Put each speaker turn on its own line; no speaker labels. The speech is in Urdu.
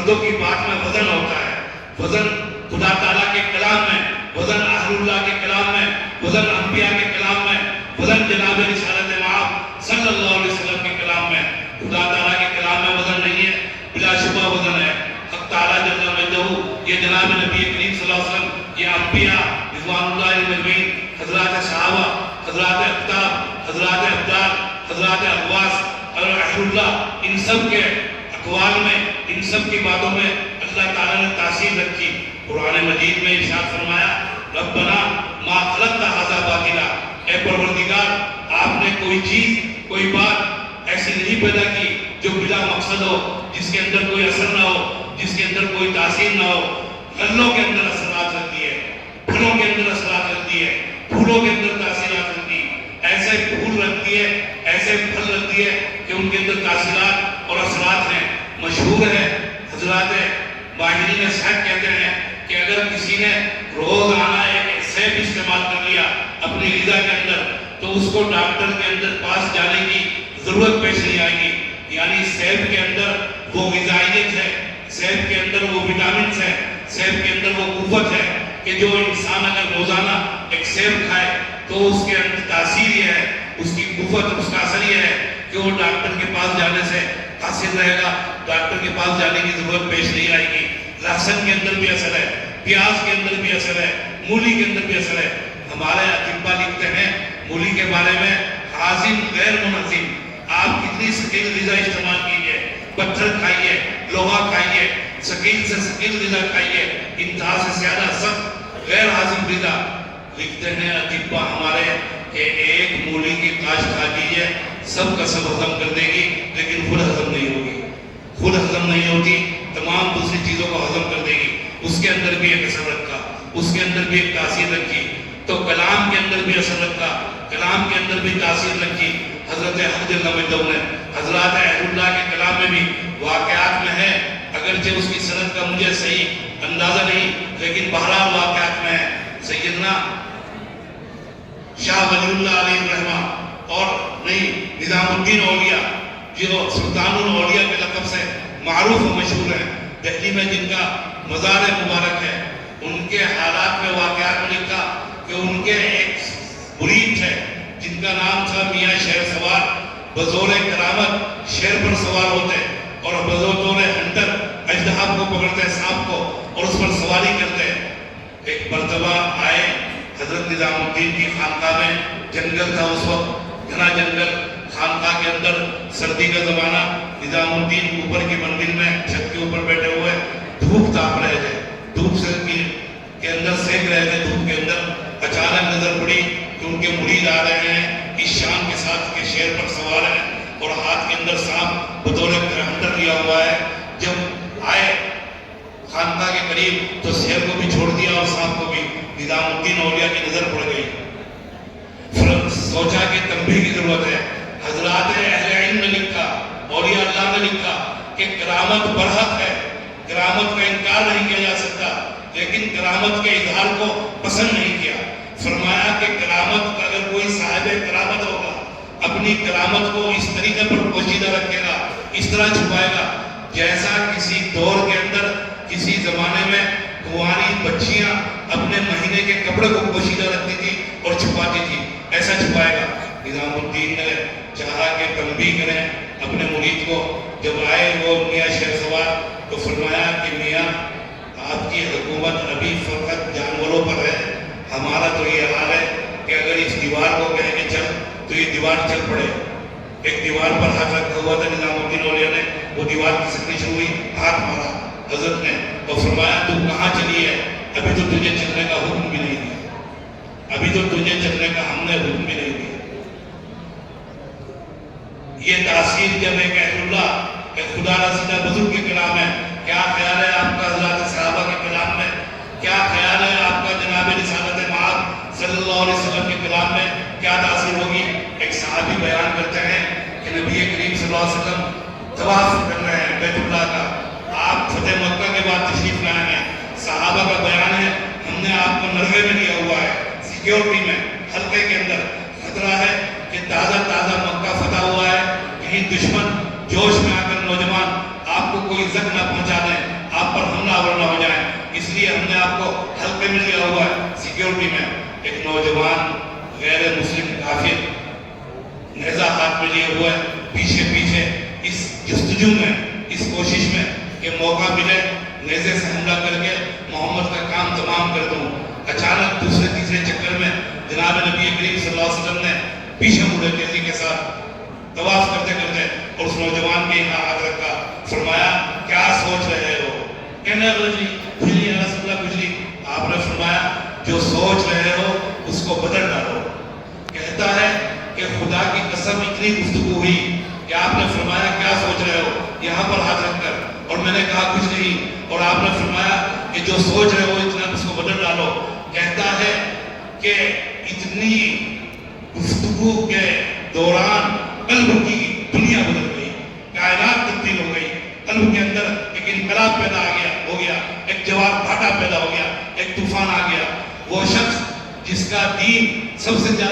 مردوں کی بات میں وزن ہوتا ہے، وزن خدا تعالیٰ کے کلام میں، وزن اہل اللہ کے کلام میں، وزن انبیاء کے کلام میں، وزن جناب رسالت مآب صلی اللہ علیہ وسلم کے کلام میں۔ خدا تعالیٰ کے کلام میں وزن نہیں ہے، بلا شبہ وزن ہے۔ حق تعالیٰ جل مجدہ، یہ جناب نبی کریم صلی اللہ علیہ وسلم، یہ انبیاء رضوان اللہ اجمعین، حضرات صحابہ، حضرات اقطاب، حضرات ابدال، حضرات اغواس اور اہل اللہ، ان سب کے اقوال میں، ان سب کی باتوں میں اللہ تعالیٰ نے تاثیر رکھی۔ قرآن مجید میں ارشاد فرمایا، ربنا ما خلقت ھذا باطلا، اے پروردگار آپ نے کوئی چیز، کوئی بات ایسی نہیں پیدا کی جو بلا مقصد ہو، جس کے اندر کوئی اثر نہ ہو، جس کے اندر کوئی تاثیر نہ ہو۔ غلوں کے اندر اثرات رکھتی ہے، پھلوں کے اندر اثرات رکھتی ہے، پھولوں کے اندر تاثیرات رکھتی ہے، ایسے پھول رکھتی ہے، ایسے پھل رکھتی ہے کہ ان کے اندر تاثیرات اور اثرات ہیں۔ مشہور ہے، حضرات ماہرین صحت کہتے ہیں کہ اگر کسی نے روزانہ ایک سیب استعمال کر لیا اپنی غذا کے اندر تو اس کو ڈاکٹر کے اندر پاس جانے کی ضرورت پیش نہیں آئے گی۔ یعنی سیب کے اندر وہ غذائیت ہے، سیب کے اندر وہ وٹامنز ہیں، سیب کے اندر وہ قوت ہے کہ جو انسان اگر روزانہ ایک سیب کھائے تو اس کے اندر تاثیر یہ ہے، اس کی قوت، اس کا اثر یہ ہے کہ وہ ڈاکٹر کے پاس جانے سے حاصل رہے گا، ڈاکٹر کے پاس جانے کی ضرورت پیش نہیں آئے گی۔ لہسن کے اندر بھی اثر ہے، پیاز کے اندر بھی اثر ہے، مولی کے اندر بھی اثر ہے۔ ہمارے اطباء لکھتے ہیں مولی کے بارے میں، ہاضم غیر منہضم، آپ کتنی ثقیل غذا استعمال کیجئے، پتھر کھائیے، لوہا کھائیے، ثقیل سے ثقیل غذا کھائیے، انتہا سے زیادہ سخت غیر ہاضم غذا۔ لکھتے ہیں اطباء ہمارے کہ ایک مولی کی کاشت کھا لیجئے، سب کا سب ہضم کر دے گی، لیکن خود ہضم نہیں ہوگی، خود ہضم نہیں ہوتی، تمام دوسری چیزوں کو ہضم کر دے گی۔ اس کے اندر بھی ایک اثر رکھا، اس کے اندر بھی ایک تاثیر رکھی۔ تو کلام کے اندر بھی اثر رکھا، کلام کے اندر بھی تاثیر رکھی۔ حضرت حق جل مجدہ نے حضرات اہل اللہ کے کلام میں بھی واقعات میں ہے، اگرچہ اس کی سند کا مجھے صحیح اندازہ نہیں، لیکن بہرحال واقعات میں ہے۔ سیدنا شاہ ولی اللہ علیہ الرحمہ اور نہیں نظام الدین اولیاء، جو سلطان الاولیاء کے لقب سے معروف و مشہور ہیں، دہلی میں جن کا مزار مبارک ہے، ان کے حالات میں واقعات میں لکھا کہ ان کے ایک مرید تھے جن کا نام تھا میاں شیر سوار، بزور کرامت شیر پر سوار ہوتے اور بزور ہنٹر اژدہا کو پکڑتے، سانپ کو، اور اس پر سواری کرتے۔ ایک مرتبہ آئے حضرت نظام الدین کی خانقاہ میں، جنگل تھا اس وقت، گھنا جنگل، خانقاہ کے اندر سردی کا زمانہ، نظام الدین اوپر کی منزل میں چھت کے اوپر بیٹھے ہوئے دھوپ تاپ رہے تھے، دھوپ سے کے اندر سینک رہے تھے، دھوپ کے اندر اچانک نظر پڑی کہ ان کے مرید آ رہے ہیں اس شان کے ساتھ کہ شیر پر سوار ہیں اور ہاتھ کے اندر سانپ بطور ہنٹر لیا ہوا ہے۔ جب آئے خانقاہ کے قریب تو شیر کو بھی چھوڑ دیا اور سانپ کو بھی۔ نظام الدین اولیاء کی نظر پڑ گئی، پھر سوچا کہ تنبیہ کی ضرورت ہے۔ حضرات اہل علم نے لکھا، اولیاء اللہ نے لکھا کہ کرامت برحق ہے، کرامت کا انکار نہیں کیا جا سکتا، لیکن کرامت کے اظہار کو پسند نہیں کیا۔ فرمایا کہ کرامت کا اگر کوئی صاحب کرامت ہوگا، اپنی کرامت کو اس طریقے پر پوشیدہ رکھے گا، اس طرح چھپائے گا جیسا کسی دور کے اندر، کسی زمانے میں کنواری بچیاں اپنے مہینے کے کپڑے کو پوشیدہ رکھتی تھی اور چھپاتی تھی، ایسا چھپائے گا۔ نظام الدین نے چاہا کہ تنبیہ کریں اپنے مرید کو۔ جب آئے وہ میاں شیر سوار تو فرمایا کہ میاں آپ کی حکومت ابھی فقط جانوروں پر ہے، ہمارا تو یہ حال ہے کہ اگر اس دیوار کو کہیں کہ چل تو یہ دیوار چل پڑے۔ ایک دیوار پر ہاتھ رکھا ہوا تھا نظام الدین اولیاء نے، وہ دیوار کھسکنی شروع ہوئی، ہاتھ مارا حضرت نے تو فرمایا تو کہاں چلی ہے؟ ابھی تو تجھے چلنے کا حکم بھی نہیں دیا، ابھی تو تجھے چلنے کا ہم نے حکم بھی نہیں دیا۔ یہ تاثیر جب ایک اہل اللہ، ایک خدا رسیدہ بزرگ کے کلام ہے، کیا خیال ہے آپ کا حضرات صحابہ کے کلام میں؟ کیا خیال ہے آپ کا جناب رسالت مآب صلی اللہ علیہ وسلم کے کلام میں؟ کیا تاثیر ہوگی؟ ایک صحابی بیان کرتے ہیں کہ نبی کریم صلی اللہ علیہ وسلم طواف کر رہے ہیں بیت اللہ کا، آپ فتح مکہ کے بعد تشریف لائے ہیں، صحابہ کا بیان ہے ہم نے آپ کو نرغے میں لیا ہوا ہے، سیکیورٹی میں، حلقے کے اندر، خطرہ ہے کہ تازہ مکہ فتح ہوا ہے، کہیں دشمن جوش میں آ کر نوجوان آپ کو کوئی زخم نہ پہنچا دیں، آپ کو حلقے میں لیا ہوا ہے سیکیورٹی میں، ایک نوجوان غیر مسلم کافر نیزہ ہاتھ میں لیے ہوا ہے، پیچھے پیچھے اس جستجو میں، اس کوشش میں کہ موقع ملے نیزے سے حملہ کر کے محمد کا کام تمام کر دوں۔ اچانک دوسرے تیسرے چکر میں جناب نبی کریم صلی اللہ علیہ وسلم نے پیچھے مڑے تیزی کے ساتھ طواف کرتے کرتے اور اس نوجوان کے یہاں ہاتھ رکھا، فرمایا کیا سوچ رہے ہو؟ کہنے لگا جی کچھ نہیں یا رسول اللہ کچھ نہیں۔ آپ نے فرمایا جو سوچ رہے ہو اس کو بدل ڈالو۔ کہتا ہے کہ خدا کی قسم اتنی گفتگو ہوئی کہ آپ نے فرمایا کیا سوچ رہے ہو یہاں پر ہاتھ رکھ کر، اور میں نے کہا کچھ نہیں، اور آپ نے فرمایا کہ جو سوچ رہے ہو اتنا اس کو بدل ڈالو۔ کہتا ہے کہ اتنی گفتگو کے دوران قلب کی دنیا بدل گئی، کائنات تبدیل ہو گئی، قلب کے اندر ایک انقلاب پیدا ہو گیا، ایک جواب بھاٹا پیدا ہو گیا، ایک طوفان آ گیا۔ وہ شخص جس کا دین سب سے زیادہ